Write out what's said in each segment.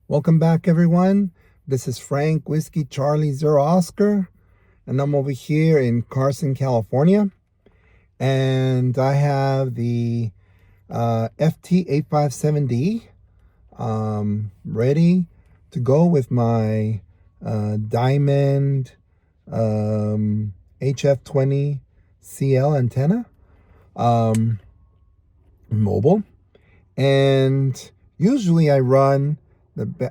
Welcome back, everyone. This is Frank Whiskey Charlie Zero Oscar, and I'm over here in Carson, California. And I have the FT-857D ready to go with my diamond HF20 CL antenna mobile. And usually I run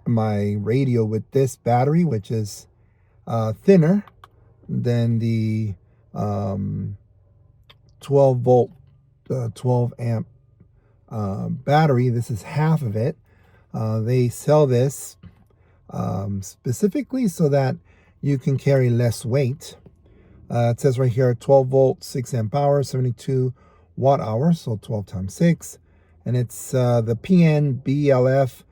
my radio with this battery, which is thinner than the 12 volt 12 amp battery. This is half of it. They sell this specifically so that you can carry less weight. It says right here 12 volt 6 amp hour, 72 watt hours, so 12 times 6, and it's the BLF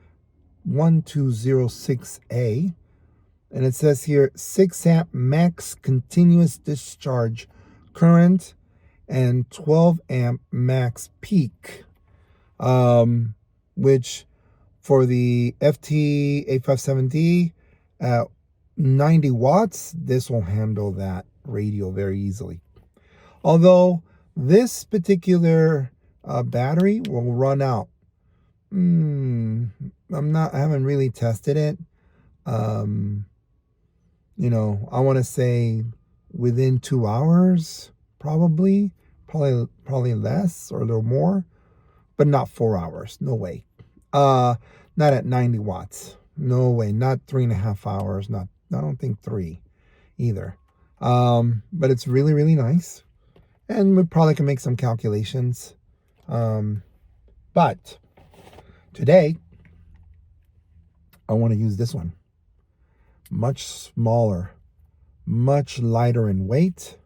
1206A, and it says here 6 amp max continuous discharge current and 12 amp max peak, which for the FT-857D at 90 watts, this will handle that radio very easily. Although this particular battery will run out. I haven't really tested it. I want to say within 2 hours, probably less or a little more, but not 4 hours. No way. Not at 90 watts. No way. Not 3.5 hours. I don't think 3 either. But it's really, really nice. And we probably can make some calculations. But today, I want to use this one. Much smaller, much lighter in weight,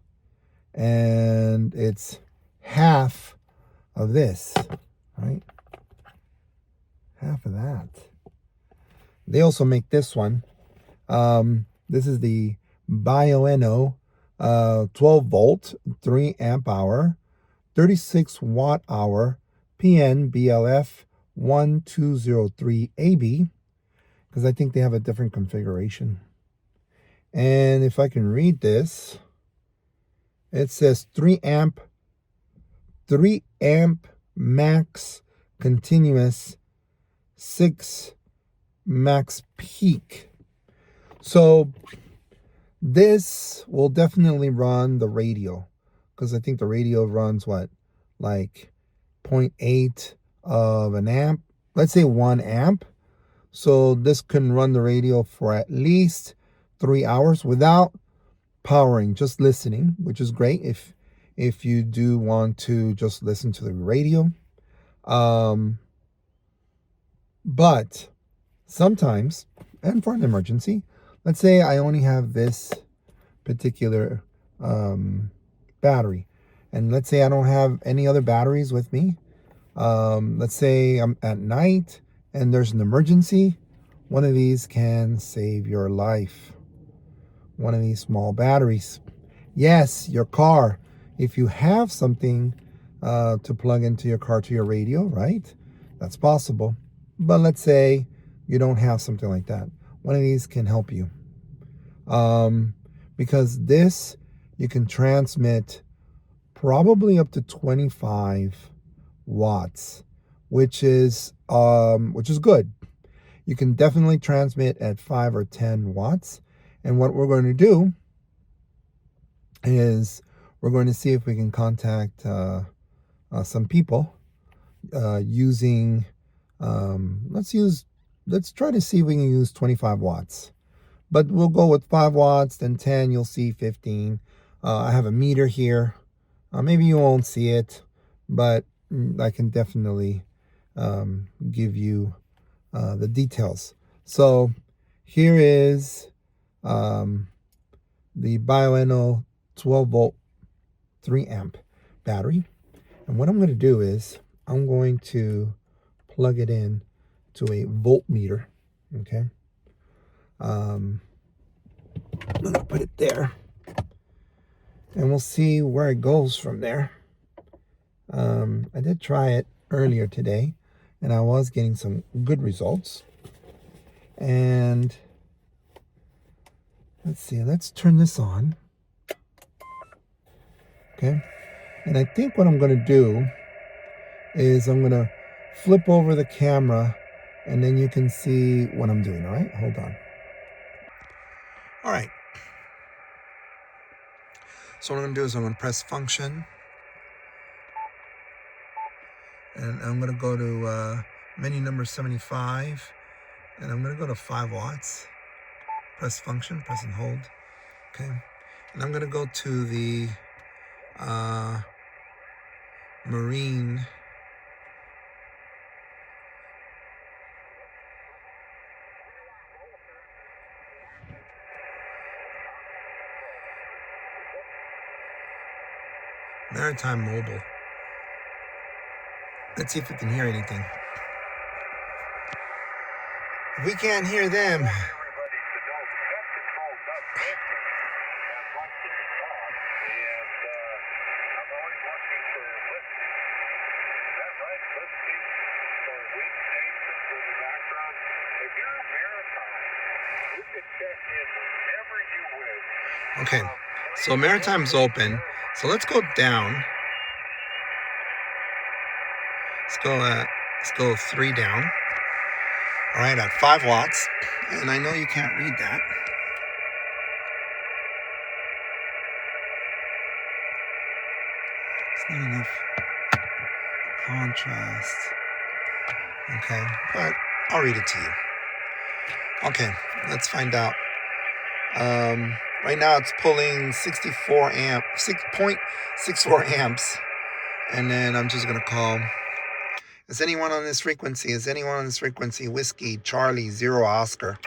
and it's half of this, right? Half of that. They also make this one. This is the Bioenno 12 volt 3 amp hour 36 watt hour BLF 1203AB, because I think they have a different configuration. And if I can read this, it says 3 amp max continuous, 6 max peak. So this will definitely run the radio, because I think the radio runs like 0.8 of an amp, let's say 1 amp. So this can run the radio for at least 3 hours without powering, just listening, which is great if you do want to just listen to the radio. But sometimes, and for an emergency, let's say I only have this particular battery, and let's say I don't have any other batteries with me. Let's say I'm at night and there's an emergency. One of these can save your life. One of these small batteries. Yes, your car. If you have something to plug into your car to your radio, right? That's possible. But let's say you don't have something like that. One of these can help you. Because this, you can transmit probably up to 25 watts, which is good. You can definitely transmit at 5 or 10 watts. And what we're going to do is we're going to see if we can contact some people using, let's try to see if we can use 25 watts. But we'll go with 5 watts, then 10, you'll see 15. I have a meter here. Maybe you won't see it, but I can definitely give you the details. So here is the Bioenno 12 volt 3 amp battery. And what I'm going to do is I'm going to plug it in to a voltmeter. Okay. I'm going to put it there, and we'll see where it goes from there. I did try it earlier today, and I was getting some good results. And let's see, let's turn this on. Okay. And I think what I'm going to do is I'm going to flip over the camera and then you can see what I'm doing. All right, hold on. All right. So what I'm going to do is I'm going to press function. And I'm going to go to menu number 75. And I'm going to go to 5 watts. Press function, press and hold. Okay. And I'm going to go to the Maritime Mobile. Let's see if we can hear anything. If we can't hear them, okay, so Maritime's open. So let's go down. Let's go 3 down. All right, at 5 watts. And I know you can't read that. It's not enough contrast. Okay, but I'll read it to you. Okay, let's find out. Right now it's pulling 6.64 amps. And then I'm just going to call, is anyone on this frequency? Is anyone on this frequency? Whiskey, Charlie, 0, Oscar.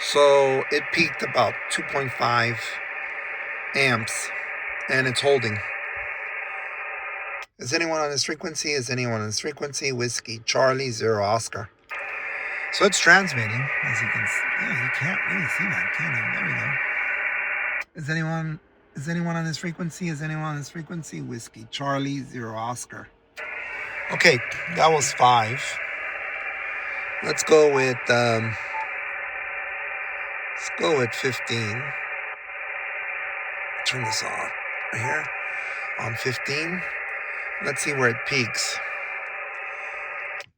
So it peaked about 2.5 amps and it's holding. Is anyone on this frequency? Is anyone on this frequency? Whiskey, Charlie, 0, Oscar. So it's transmitting, as you can see. Yeah, you can't really see that, can you? There we go. Is anyone on this frequency? Is anyone on this frequency? Whiskey, Charlie, 0, Oscar. Okay, that was 5. Let's go with 15. Turn this on right here on 15. Let's see where it peaks.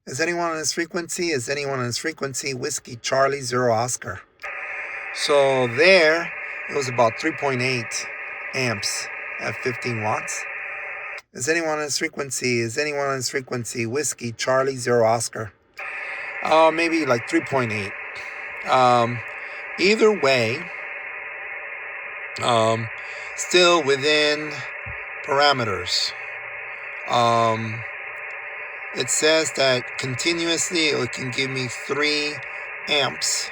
Is anyone on this frequency? Is anyone on this frequency? Whiskey, Charlie, 0, Oscar. So there, it was about 3.8 amps at 15 watts. Is anyone on this frequency? Is anyone on this frequency? Whiskey, Charlie, 0, Oscar. Maybe like 3.8. Either way, still within parameters. It says that continuously it can give me 3 amps,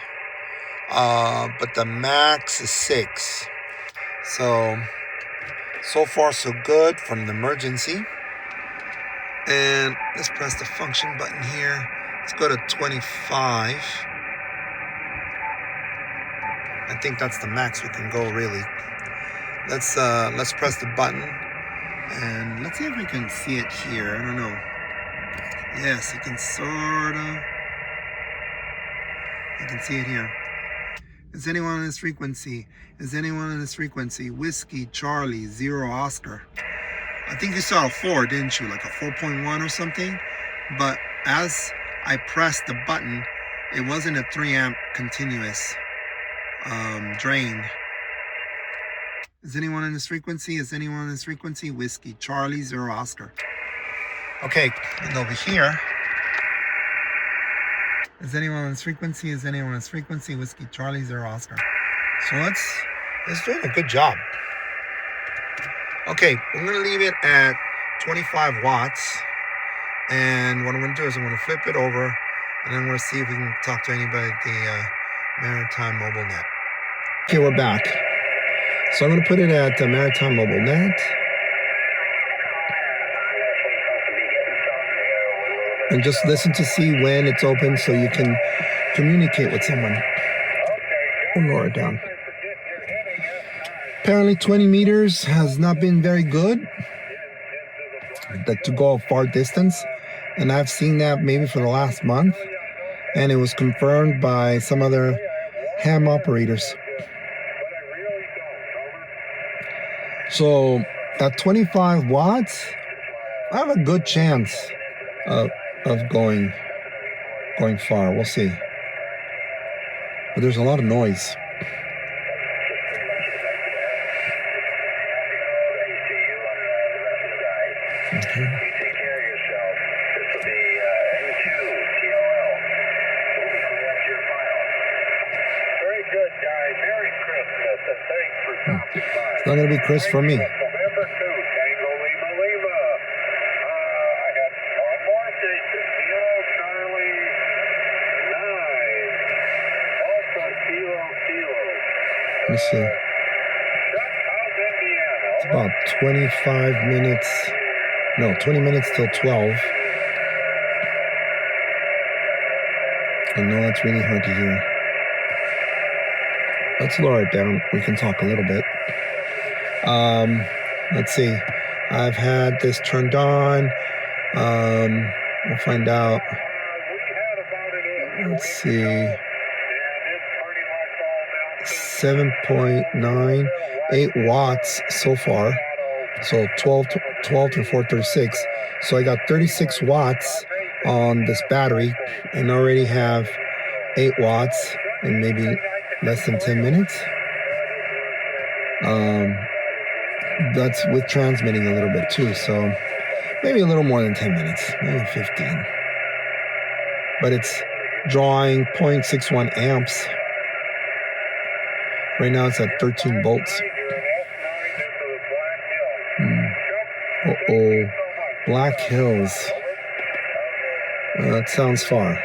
but the max is 6. So far so good from the emergency. And let's press the function button here. Let's go to 25. I think that's the max we can go, really. Let's press the button and let's see if we can see it here. I don't know. Yes, you can you can see it here. Is anyone on this frequency? Is anyone on this frequency? Whiskey, Charlie, 0, Oscar. I think you saw a 4, didn't you? Like a 4.1 or something. But as I pressed the button, it wasn't a 3 amp continuous drain. Is anyone on this frequency? Is anyone on this frequency? Whiskey, Charlie, 0, Oscar. Okay, and over here, is anyone on this frequency? Is anyone on this frequency? Whiskey, Charlie, 0, Oscar. So it's doing a good job. Okay, I'm going to leave it at 25 watts. And what I'm going to do is I'm going to flip it over and then we'll see if we can talk to anybody at the Maritime Mobile net. Okay, we're back. So I'm going to put it at the Maritime Mobile net. And just listen to see when it's open so you can communicate with someone. Or lower it down. Apparently 20 meters has not been very good to go a far distance. And I've seen that maybe for the last month. and it was confirmed by some other ham operators. So at 25 watts, I have a good chance of going far. We'll see. But there's a lot of noise. Okay. It's not going to be crisp for me. Let me see. It's about 25 minutes. No, 20 minutes till 12. I know that's really hard to hear. Let's lower it down. We can talk a little bit. Let's see. I've had this turned on. We'll find out. Let's see. 7.9, 8 watts so far. So 12 to 436. So I got 36 watts on this battery and already have 8 watts in maybe less than 10 minutes. That's with transmitting a little bit too. So maybe a little more than 10 minutes, maybe 15. But it's drawing 0.61 amps. Right now it's at 13 volts. Uh-oh. Black Hills. That sounds far.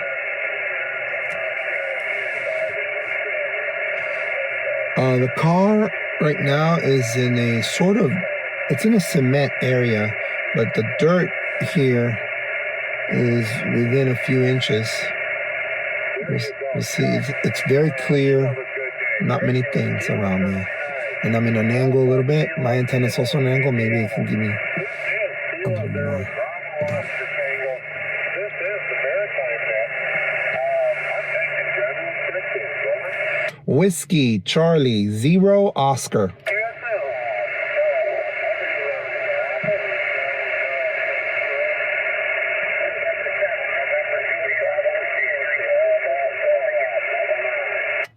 The car right now is in a sort of, it's in a cement area, but the dirt here is within a few inches. We'll see, it's very clear, not many things around me. And I'm in an angle a little bit. My antenna is also an angle. Maybe it can give me a little more. Whiskey Charlie 0 Oscar.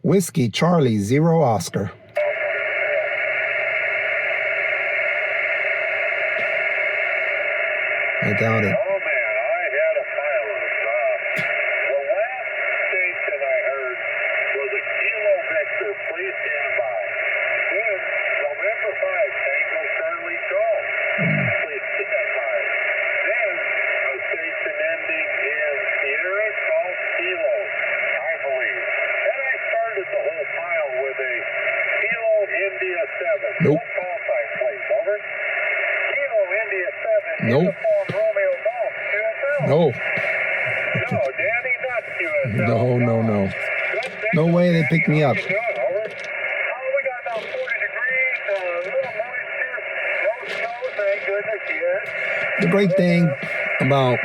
Whiskey Charlie 0 Oscar. I doubt it. Nope. Nope. No. No. No way they picked me up. The great thing about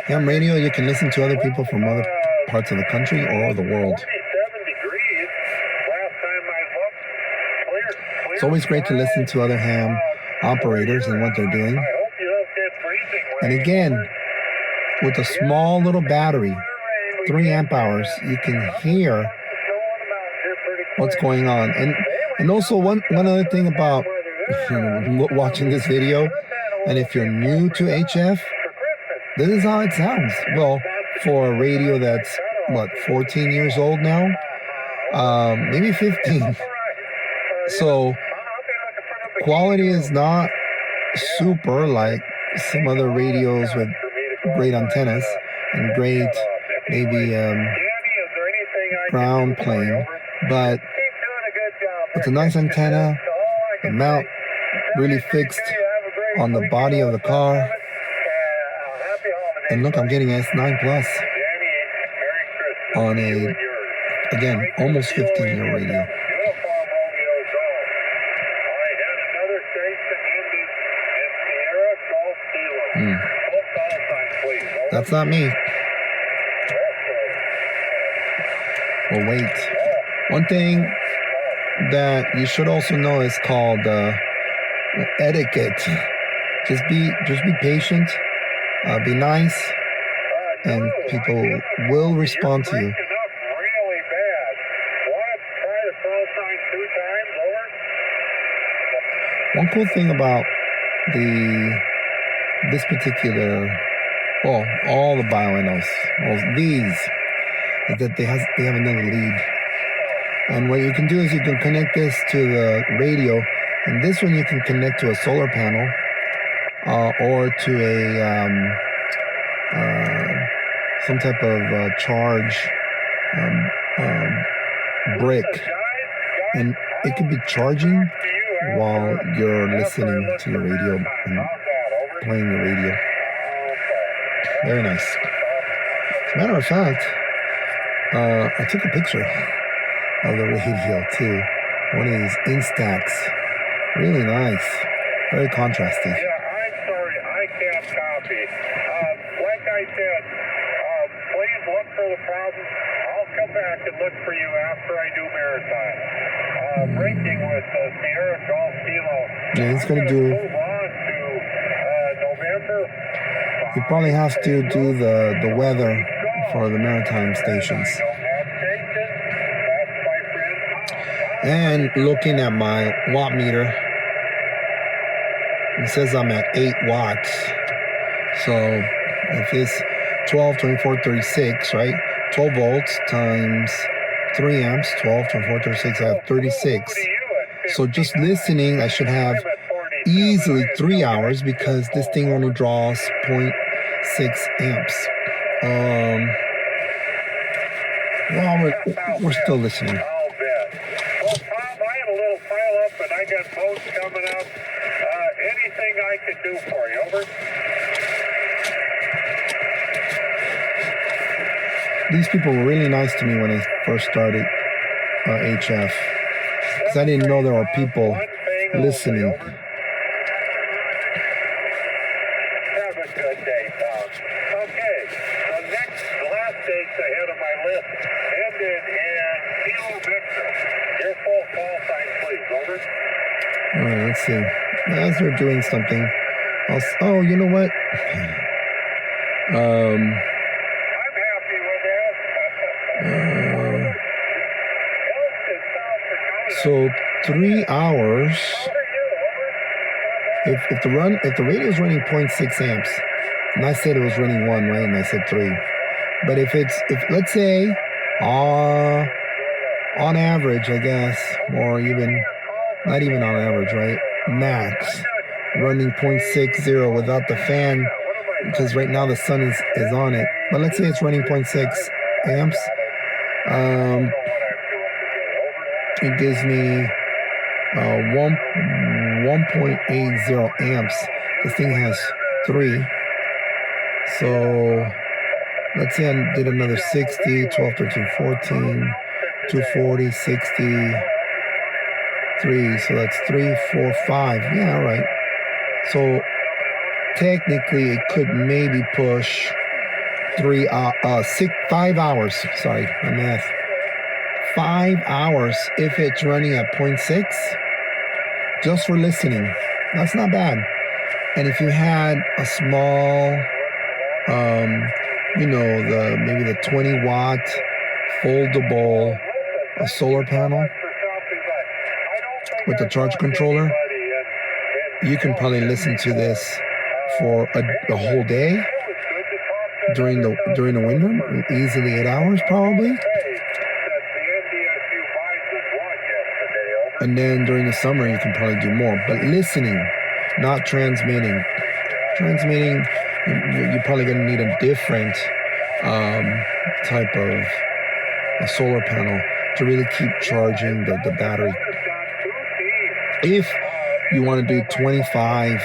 ham radio, you can listen to other people from other parts of the country or the world. It's always great to listen to other ham operators and what they're doing. And again, with a small little battery, 3 amp hours, you can hear what's going on. And also one other thing about watching this video, and if you're new to HF, this is how it sounds. Well, for a radio that's, 14 years old now? Maybe 15. So, quality is not super like some other radios with great antennas and great, maybe, ground plane. But it's a nice antenna, the mount really fixed on the body of the car. And look, I'm getting S9 Plus on a, again, almost 15-year radio. That's not me. We'll wait. One thing that you should also know is called etiquette. Just be patient, be nice, and people will respond to you. One cool thing about this particular, all the Bioennos, these, is that they have another lead. And what you can do is you can connect this to the radio, and this one you can connect to a solar panel or to some type of charge brick, and it could be charging while you're listening to your radio and playing the radio. Very nice. As a matter of fact, I took a picture of the radio too. One of these Instax. Really nice. Very contrasty. Yeah, I'm sorry, I can't copy. Like I said, please look for the problem. I'll come back and look for you after I do Maritime. Breaking with Sierra Golf Kilo. Yeah, he's going to do... Move on to November. He probably has to do the weather for the maritime stations. And looking at my watt meter, it says I'm at 8 watts. So if it's 12, 24, 36, right? 12 volts times 3 amps, 12, 24, 36, I have 36. So just listening, I should have easily 3 hours because this thing only draws 0.6 amps. Well, we're still listening. I got boats coming up. Anything I can do for you, over? These people were really nice to me when I first started HF, because I didn't know there were people listening. Have a good day, Tom. Okay, the last date's ahead of my list ended in Kilo Victor. Your full call sign, please, over. All right, let's see. As they're doing something else. Oh, you know what? I'm happy with that. So 3 hours. If the radio is running 0.6 amps, and I said it was running 1, right? And I said 3. But if let's say on average, I guess, or even not even on average, right? Max running 0.60 without the fan, because right now the sun is on it. But let's say it's running 0.6 amps. It gives me 1.80 amps. This thing has 3. So let's say I did another 60, 12, 13, 14, 240, 60, 3. So that's 3, 4, 5. Yeah, all right. So technically it could maybe push 5 hours. Sorry, my math. 5 hours if it's running at 0.6 just for listening. That's not bad. And if you had a small maybe the 20 watt foldable solar panel with the charge controller, you can probably listen to this for a whole day during the winter, easily 8 hours probably. And then during the summer, you can probably do more. But listening, not transmitting. Transmitting, you're probably going to need a different type of a solar panel to really keep charging the battery. If you want to do 25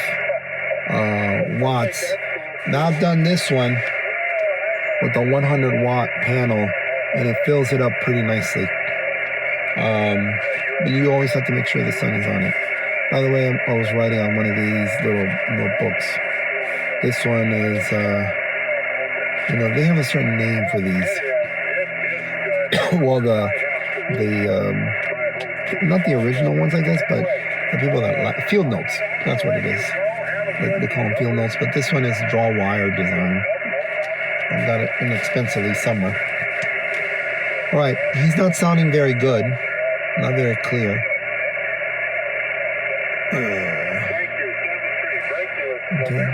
watts, now I've done this one with a 100 watt panel, and it fills it up pretty nicely. But you always have to make sure the sun is on it. By the way, I was writing on one of these little books. This one is, they have a certain name for these. well, not the original ones, I guess, but the people that like field notes. That's what it is. They call them field notes, but this one is draw wire design. I got it inexpensively somewhere. All right, he's not sounding very good, not very clear. Okay.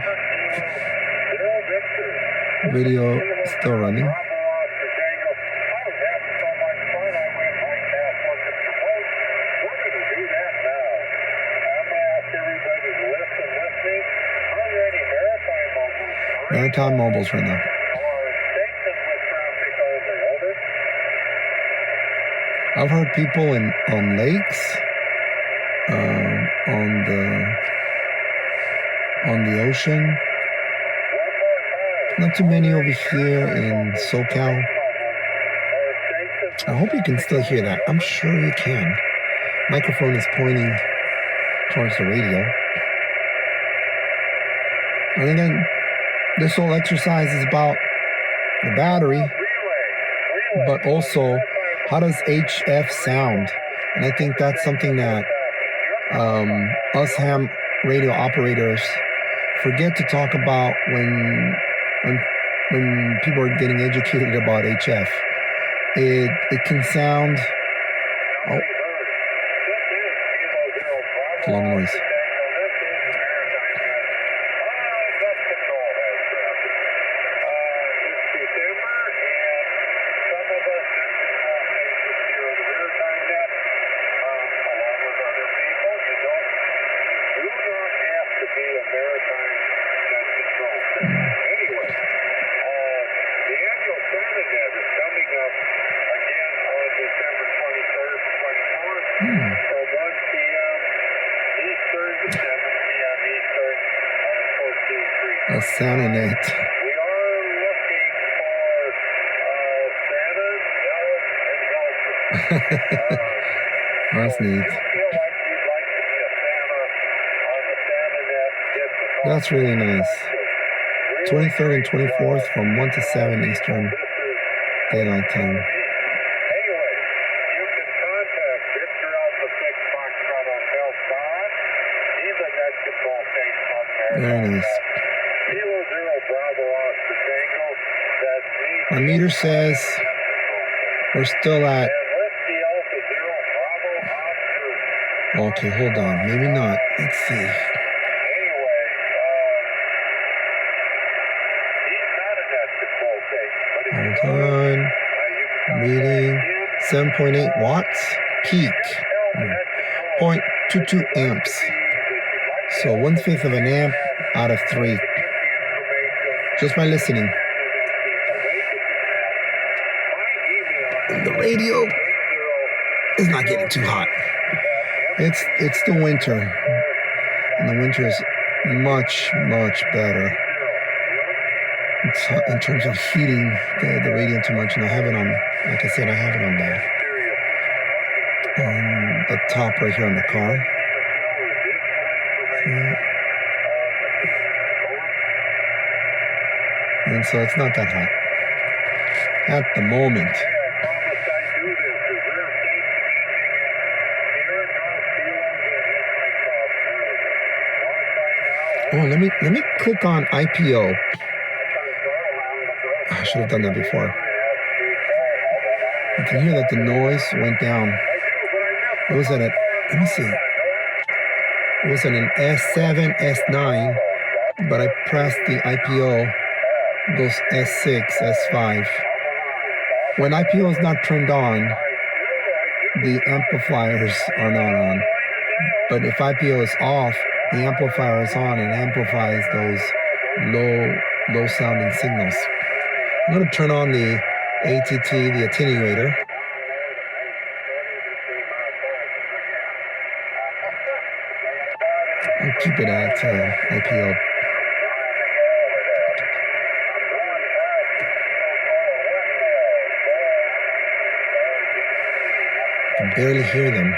Video still running. Maritime Mobiles right now. I've heard people on lakes, on the ocean. Not too many over here in SoCal. I hope you can still hear that. I'm sure you can. Microphone is pointing towards the radio. And again, this whole exercise is about the battery, but also how does HF sound? And I think that's something that us ham radio operators forget to talk about when people are getting educated about HF. It can sound a lot of noise. A Santa net. We are looking for Santa, Ella, and Gopher. That's neat. Feel like you'd like to be a Santa on the Santa net. That's really nice. 23rd and 24th from 1 to 7 Eastern Daylight Time. Anyway, you can contact Victor Alpha 6 Foxtrot Hotel Star. He's a net control station on there. Very nice. Kilo 0 Bravo Oscar Tango. That's me. My meter says we're still at. Whiskey Alpha 0 Bravo Oscar. Okay, hold on. Maybe not. Let's see. Anyway, he's not a net control station, but if you Hold on. you can Reading contact 7.8 watts. Peak. 0.22 amps. So 1/5 of an amp out of 3. Just by listening. And the radio is not getting too hot. It's the winter. And the winter is much better. It's in terms of heating the radio too much. And I have it on, like I said, I have it on the top right here on the car. And so it's not that hot at the moment. Oh, let me click on IPO. I should have done that before. You can hear that the noise went down. It was at a, let me see. It was at an S7, S9, but I pressed the IPO, goes S6, S5. When IPO is not turned on, the amplifiers are not on. But if IPO is off, the amplifier is on and amplifies those low sounding signals. I'm going to turn on the ATT, the attenuator. And keep it at IPO. I can barely hear them.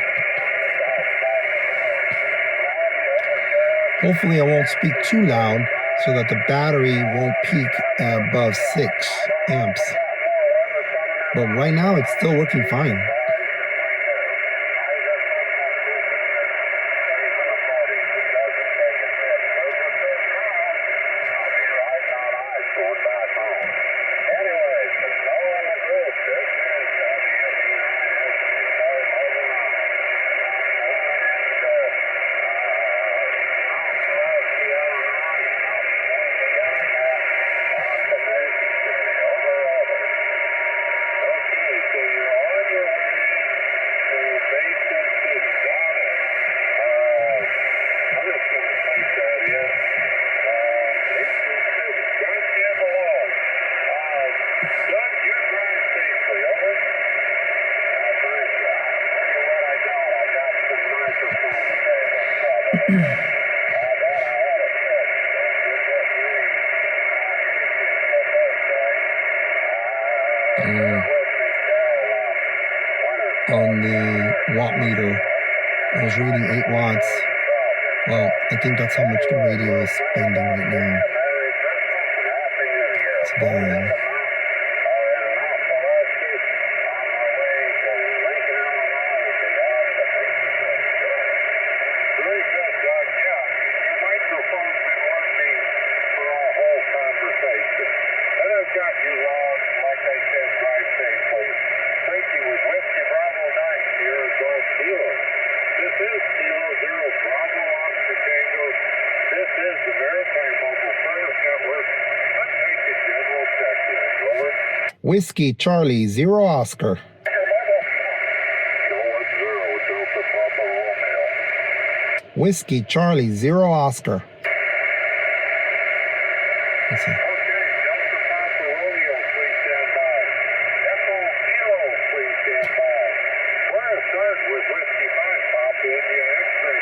Hopefully I won't speak too loud so that the battery won't peak above 6 amps. But right now, it's still working fine. On the watt meter, I was reading 8 watts. Well, I think that's how much the radio is spending right now. It's varying. This is Kilo Zero Bravo Oscar Tango. This is the Maritime Mobile Service Network. Let's make a general check here. Over. Whiskey Charlie 0 Oscar. Whiskey Charlie 0 Oscar. Let's see. Okay, Delta Papa Romeo, please stand by. Echo Kilo, please stand by. We're going to start with Whiskey 5 Papa India X-ray.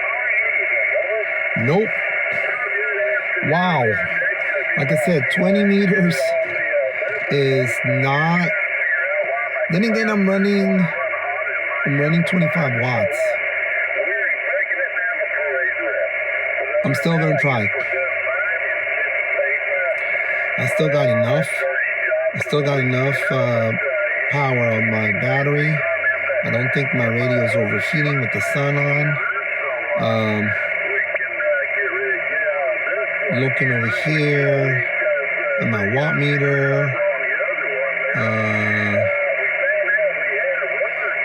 How are you today? Over. Nope. Wow. Like I said, 20 meters is not. Then again, I'm running 25 watts. I'm still going to try. I still got enough. I still got enough power on my battery. I don't think my radio is overheating with the sun on. Looking over here at my watt meter.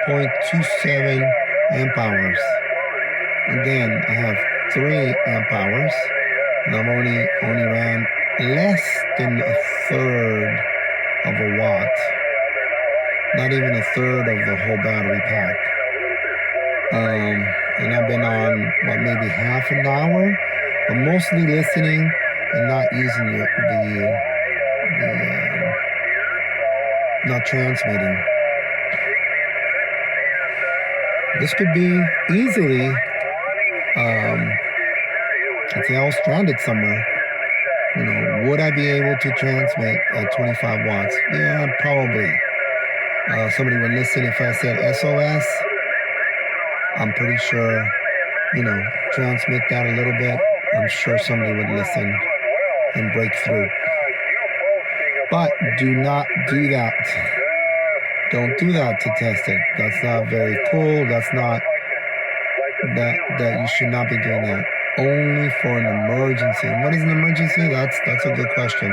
0.27 amp hours. Again, I have 3 amp hours, and I've only ran less than a third of a watt. Not even a third of the whole battery pack. And I've been on maybe half an hour, but mostly listening and not using not transmitting. This could be easily, let's say I was stranded somewhere. You know, would I be able to transmit at 25 watts? Yeah, probably. Somebody would listen if I said SOS. I'm pretty sure, transmit that a little bit. I'm sure somebody would listen and break through. But do not do that. Don't do that to test it. That's not very cool. That's not, that you should not be doing that. Only for an emergency. And what is an emergency? That's a good question.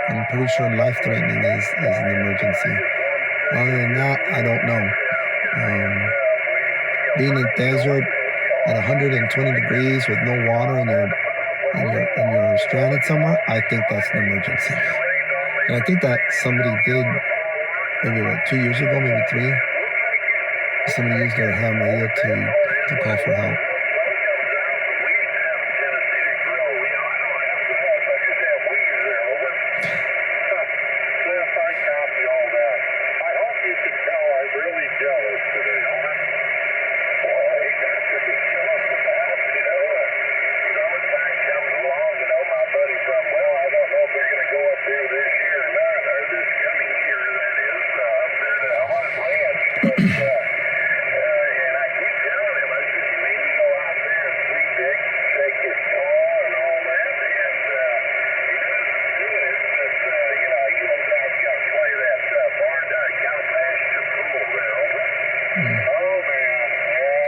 I'm pretty sure life-threatening is an emergency. Other than that, I don't know. Being in the desert at 120 degrees with no water and you're stranded somewhere, I think that's an emergency. And I think that somebody did, maybe 2 years ago, maybe 3, somebody used their ham radio to call for help.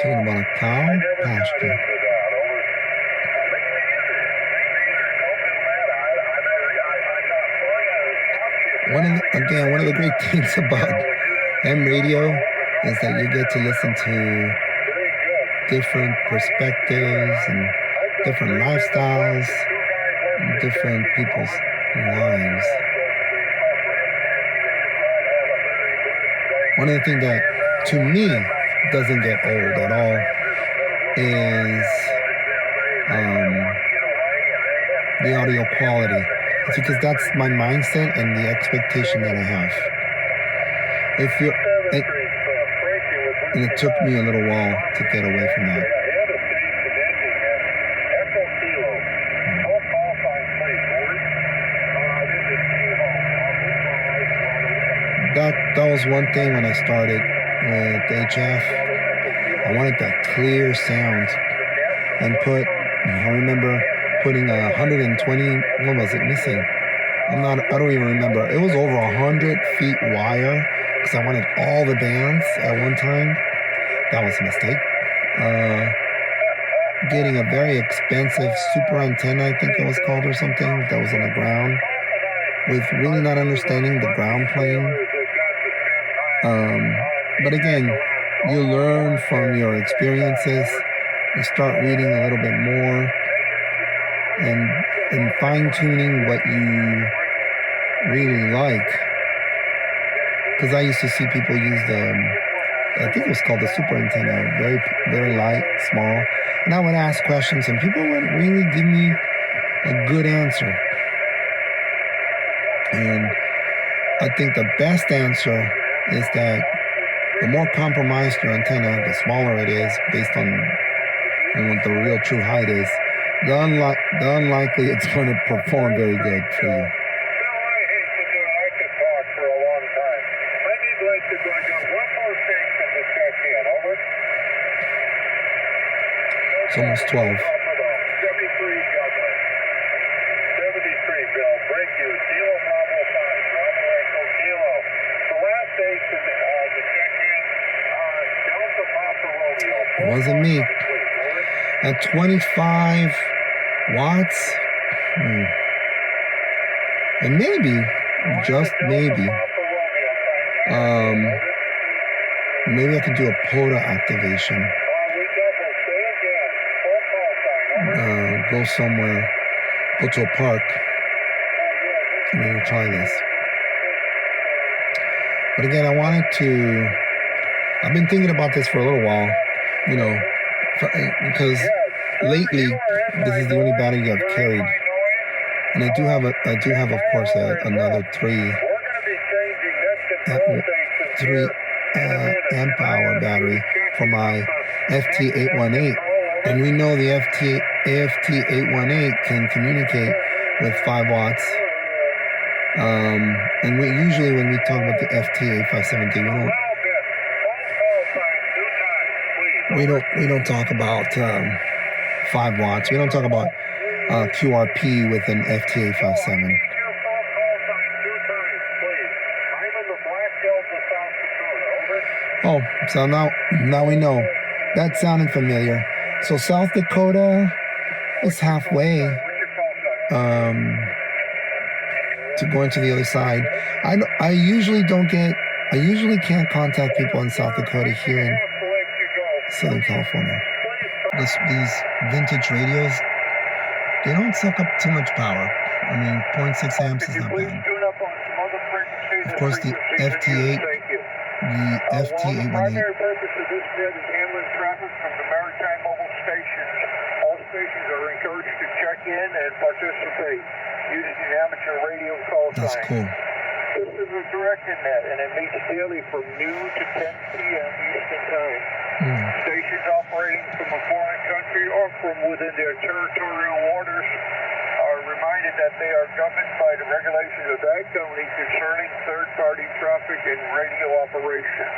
Talking about a cow I never got pasture. into that. Over. One of the great things about M radio is that you get to listen to different perspectives and different lifestyles, different people's lives. One of the things that, to me, doesn't get old at all is the audio quality. It's because that's my mindset and the expectation that I have. And it took me a little while to get away from that. That was one thing when I started with HF. I wanted that clear sound, and I remember putting 120. What was it missing? I don't even remember. It was over 100 feet wire because I wanted all the bands at one time. That was a mistake. Getting a very expensive super antenna, I think it was called, or something, that was on the ground, with really not understanding the ground plane. But again, you learn from your experiences. You start reading a little bit more and fine-tuning what you really like. Because I used to see people use I think it was called the super antenna, very, very light, small. And I would ask questions, and people would really give me a good answer. And I think the best answer is that the more compromised your antenna, the smaller it is, based on what the real true height is, the unlikely it's going to perform very good for you. It's almost 12. 73, Bill. Break you. Kilo Bravo 5. Bravo Echo Kilo. The last station to check in, Delta Papa Romeo. It wasn't me. At 25 watts, and maybe, just maybe, maybe I could do a POTA activation. Go somewhere, go to a park, and maybe try this. But again, I've been thinking about this for a little while, because lately, this is the only battery I've carried. And I do have, of course, another 3 amp hour battery for my FT-818. And we know the FT-818 can communicate with 5 watts. And usually when we talk about the FT-857D, we don't talk about 5 watts. We don't talk about QRP with an FT-857. Oh, so now we know. That sounded familiar. So South Dakota is halfway to going to the other side. I usually can't contact people in South Dakota here in Southern California. These vintage radios, they don't suck up too much power. I mean, 0.6 amps is not bad. Of course, the FT-8, the FT-818. Primary purpose of this net is handling traffic from the Maritime Mobile stations. All stations are encouraged to check in and participate using the amateur radio call sign. That's cool. This is a directed net, and it meets daily from noon to 10 p.m. Eastern Time. Stations operating from a foreign country or from within their territorial waters are reminded that they are governed by the regulations of that company concerning third-party traffic and radio operation.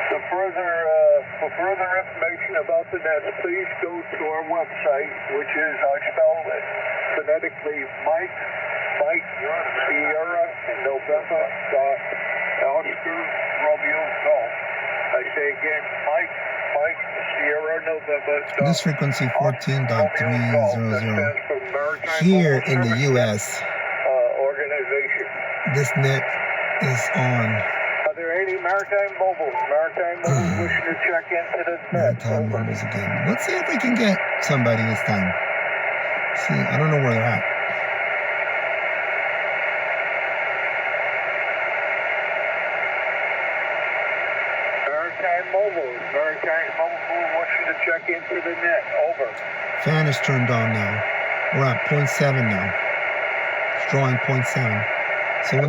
For further information about the nets, please go to our website, which is, I spelled it phonetically, Mike, Sierra, November, Oscar, Romeo, Golf. I say again, Mike, This frequency 14.300. Here in the U.S., this net is on. Are there any Maritime Mobiles? Maritime Mobiles wishing to check into the net. Maritime Mobiles again. Let's see if we can get somebody this time. See, I don't know where they're at. Maritime Mobile wishing to check into the net. Over. Fan is turned on now. We're at 0.7 now. It's drawing 0.7. So 1/10 of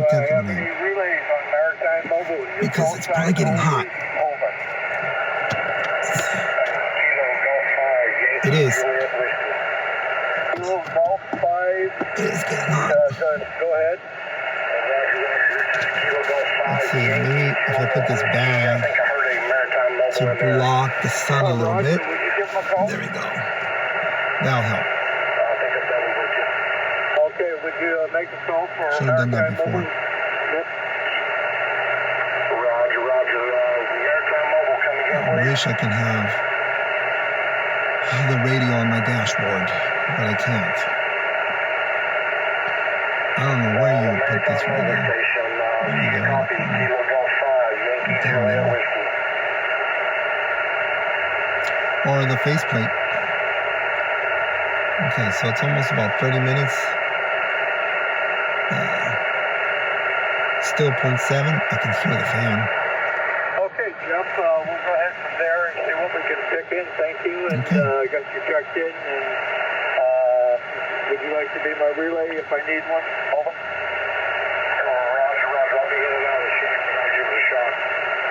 an amp. Relays on Maritime Mobile. Because it's probably getting hot. Over. It is. Kilo Golf 5. It is getting hot. Go ahead. Let's see, maybe if I put this bag to block the sun a little bit. There we go. That'll help. Okay, would you make a call for Should have done that before. Yep. Roger. Maritime Mobile coming in. I wish I could have the radio on my dashboard, but I can't. I don't know where you would put this radio. There you go. Down there. Or the faceplate. Okay, so it's almost about 30 minutes. Still 0.7. I can hear the fan. Okay, Jeff, we'll go ahead from there and see what we can pick in. Thank you, and got you checked in. And would you like to be my relay if I need one? Over. Roger. I'll be in and out of the shack and I'll give it a shot.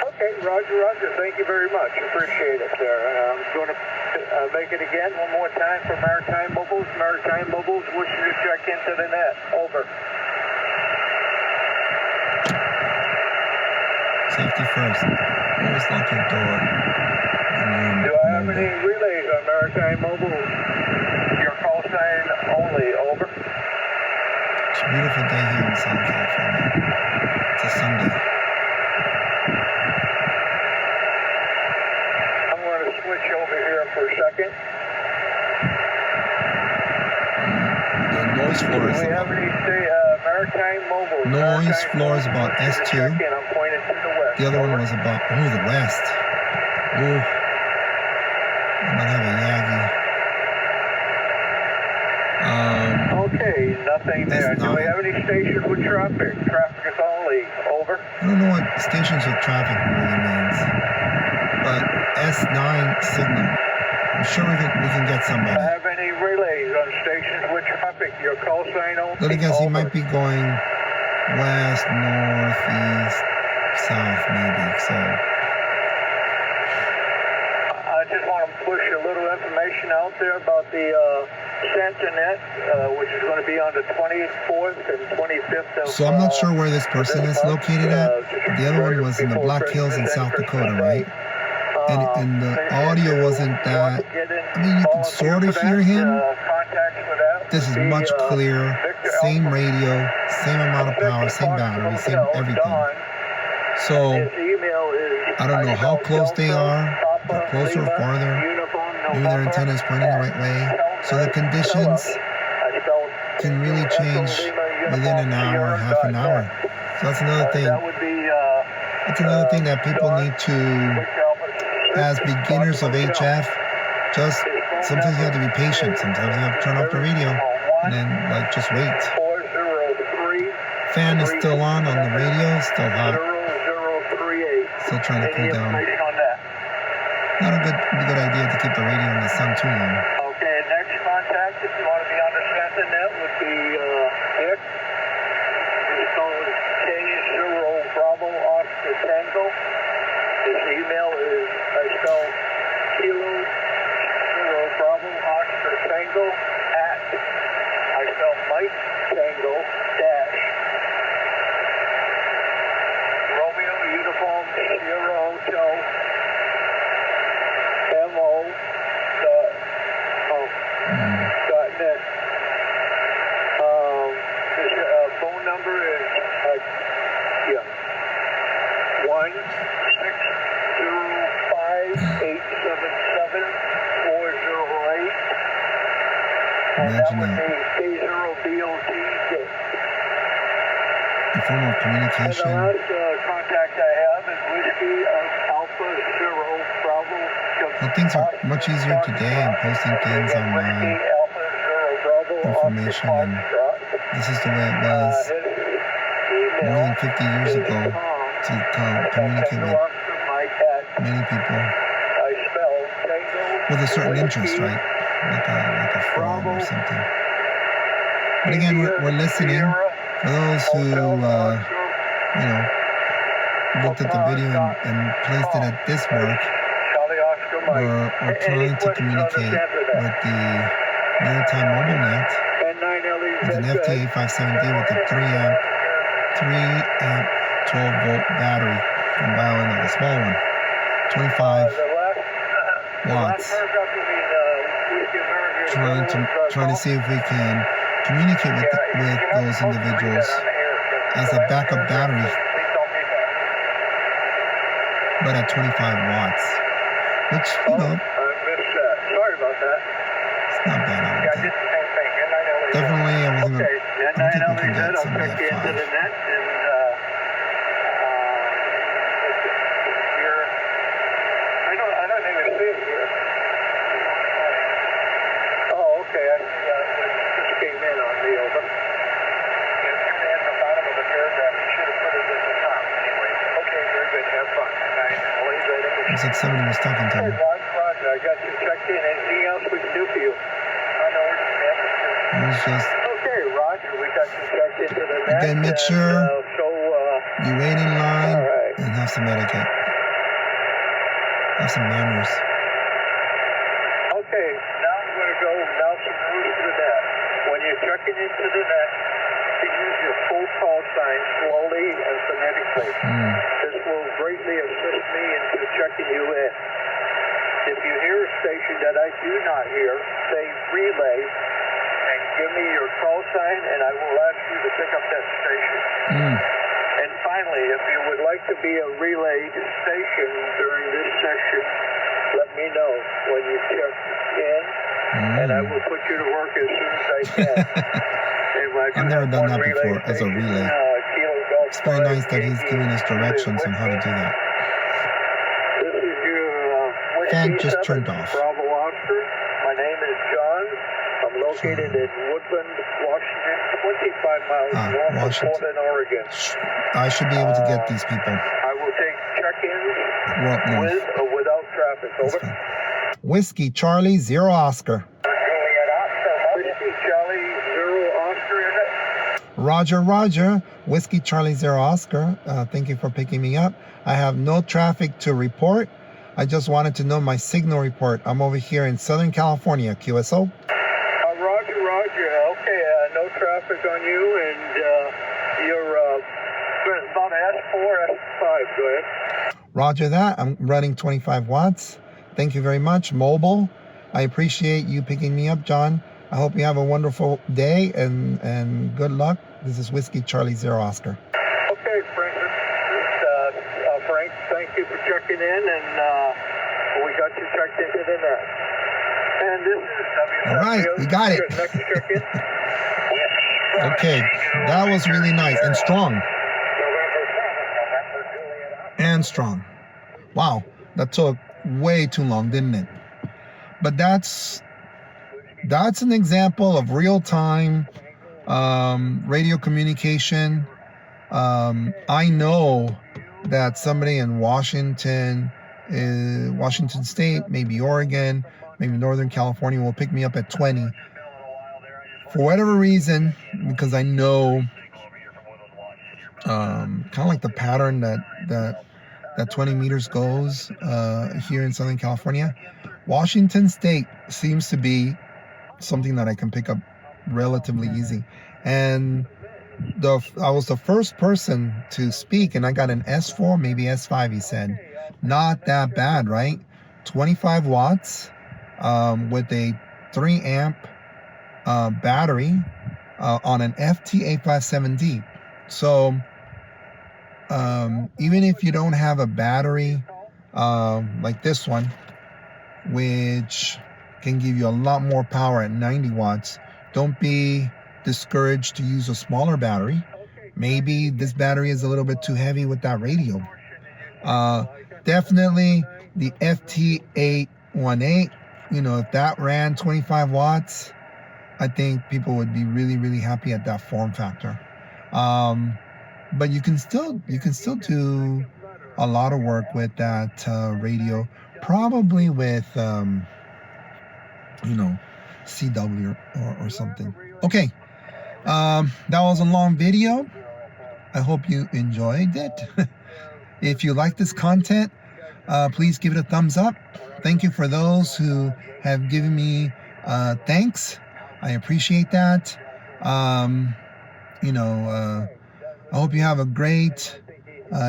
Okay, Roger. Thank you very much. Appreciate it there. I'm going to make it again one more time for Maritime Mobiles. Maritime Mobiles wishing to check into the net. Over. Safety first. Always lock your door. Do I have any relays on Maritime Mobile? Your call sign only. Over. It's a beautiful day here in Southern California. It's a Sunday. I'm going to switch over here for a second. The noise floor is Do we have any Maritime Mobile? Noise floor is about S2. I'm pointing to the west. The other one was about, the west. I might have a Yagi. Okay, nothing there. Do we have any stations with traffic? Traffic is only. Over. I don't know what stations with traffic really means. But S9 signal. I'm sure we can get somebody. Do I have any relays on stations with traffic? Your call sign only. Let me guess, he might be going west, north, east, south, maybe. So I just want to push a little information out there about the Centernet, which is going to be on the 24th and 25th of. So I'm not sure where this person is located at. The other one was in the Black Hills in South Dakota, right? And the audio wasn't that. I mean, you can sort of hear him. This is much clearer. Same radio, same amount of power, same battery, same everything. So I don't know how close they are, closer or farther. Maybe their antenna is pointing the right way. So the conditions can really change within an hour, half an hour. So that's another thing. That's another thing that people need to, as beginners of HF, just sometimes you have to be patient. Sometimes you have to turn off the radio and then just wait. Fan is still on the radio, still hot. Still trying to cool down. Not a good idea to keep the radio in the sun too long. Okay, next contact, if you want to be on the Centernet, would be Dick. His phone is K0 Bravo Oscar Tango. His email is, I spell Kilo 0 Bravo Oscar Tango at, I spell Mike Tango dash Romeo Uniform Sierra Hotel MO Imagine that. The form of communication. And the last contact I have is Whiskey Alpha Zero Bravo. Well, things are much easier today. I'm posting things online, information, and this is the way it was more than 50 years ago to communicate with many people with a certain interest, right? Like a frog or something. But again, we're listening. For those who, looked at the video and placed it at this work, we're trying to communicate with the Maritime Mobile net with an FT-857D with a 3 amp 12 volt battery from Bioenno, the small one, 25 watts. Trying to see if we can communicate with those individuals as a backup battery, but at 25 watts, which, sorry about that. It's not bad, I don't think. Definitely, I think we can get somebody at 5. Looks like somebody was talking to me. Roger, I got you checked in. Anything else we can do for you? It was just... Okay, Roger, we got you checked into the net. Again, make sure you wait in line and have some etiquette. Have some manners. Okay, now I'm going to go announce some rules to the net. When you're checking into the net, to use your full call sign slowly and phonetically. This will greatly assist me into checking you in. If you hear a station that I do not hear, say relay and give me your call sign and I will ask you to pick up that station. And finally, if you would like to be a relay station during this session, let me know when you check in and I will put you to work as soon as I can. I've never done that before as a relay. It's very nice that he's giving us directions on how to do that. This is your Fan just turned off. Bravo Oscar. My name is John. I'm located in Woodland, Washington, 25 miles north of Portland, Oregon. I should be able to get these people. I will take check-ins We're up north. with or without traffic. Over. Whiskey Charlie 0 Oscar. Whiskey Charlie 0 Oscar, is it? Roger, Roger. Whiskey Charlie 0 Oscar. Thank you for picking me up. I have no traffic to report. I just wanted to know my signal report. I'm over here in Southern California, QSO. Roger, Roger. Okay, no traffic on you, and you're about S4, S5. Go ahead. Roger that. I'm running 25 watts. Thank you very much, Mobile. I appreciate you picking me up, John. I hope you have a wonderful day and good luck. This is Whiskey Charlie 0 Oscar. Okay, Frank. Frank, thank you for checking in, and we got you checked into the net. And this is All right, we got it. Next check-in. Okay, that was really nice and strong. And strong. Wow, that took way too long, didn't it? But that's an example of real-time radio communication. I know that somebody in Washington State, maybe Oregon, maybe Northern California will pick me up at 20. For whatever reason, because I know kind of like the pattern that 20 meters goes here in Southern California. Washington State seems to be something that I can pick up relatively easy. And I was the first person to speak, and I got an S4, maybe S5, he said. Not that bad, right? 25 watts with a 3 amp battery on an FT-857D. So even if you don't have a battery like this one, which can give you a lot more power at 90 watts, Don't be discouraged to use a smaller battery. Maybe this battery is a little bit too heavy with that radio. Definitely the FT-858, if that ran 25 watts, I think people would be really, really happy at that form factor. But you can still do a lot of work with that radio, probably with CW or something. Okay, that was a long video. I hope you enjoyed it. If you like this content, please give it a thumbs up. Thank you for those who have given me thanks. I appreciate that. I hope you have a great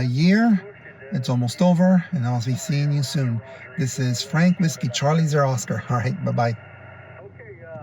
year. It's almost over, and I'll be seeing you soon. This is Frank Whiskey Charlie Zer Oscar. All right, bye-bye.